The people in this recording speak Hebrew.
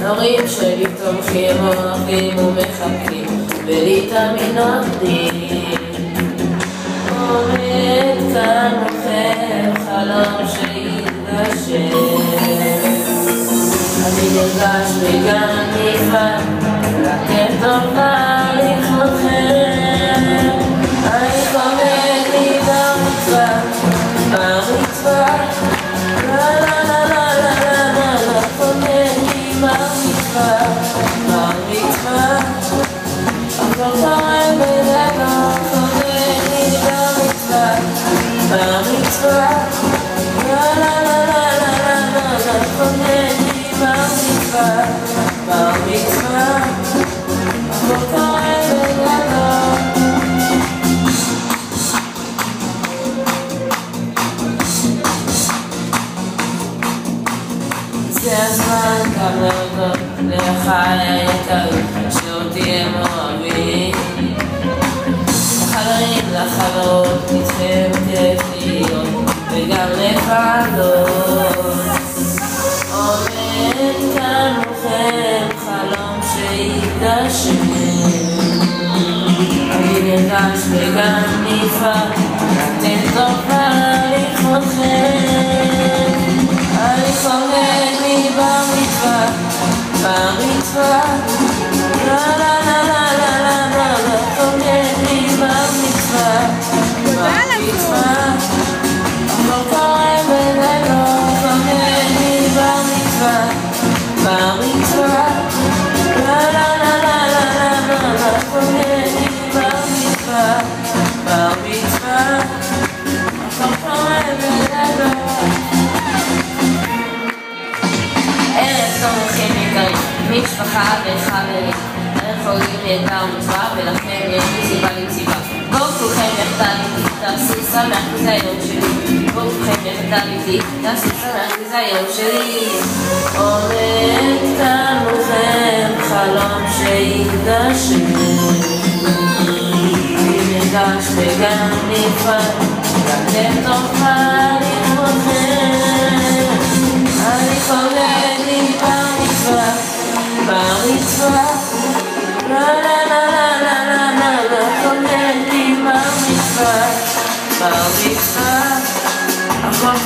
ההורים שלי תומכים, אוהבים ומחכים, ולי תמיד נותנים. עומד כאן מוכר חלום שיתגשם, אני נרגש וגם נפעל, רק טוב בא לכבודכם. אני חומד לי במצווה, במצווה, לה לה לה לה לה לה לה, חומד לי במצווה, במצווה, הכל קורה בלבו, חומד לי במצווה, במצווה, לה לה לה לה לה לה לה, חומד לי במצווה, במצווה, הכל קורה בלבו. זה הזמן גם להודות לאחיי היקרים שאותי הם אוהבים, לחברים, לחברות, איתכם כיף להיות וגם לבדות. עומד כאן מוכם חלום שיתגשם, אני נרגש וגם נפעל, לתת טובה לכבודכם. אני חומד לי במצווה, במצווה, לה לה לה לה לה לה לה לה, חומד לי במצווה, במצווה, הכל קורה בלבו, חומד לי במצווה, במצווה, לה לה לה לה לה לה לה לה, חומד לי במצווה, במצווה, הכל קורה בלבו. תומכים יקרים, משפחה וחברים, אנחנו חוגגים לי את המצווה ולכן יש לי סיבה לציבה. בואו כולכם יחד איתי, תעשו שמח כי זה היום שלי. בואו כולכם יחד איתי, תעשו שמח כי זה היום שלי. עומד כאן מוכם חלום שיתגשם, אני נרגש וגם נפעל, לתת טובה לכבודכם. אני חומד לי במצווה, במצווה, לה לה לה לה לה לה לה לה, חומד לי במצווה, במצווה, הכל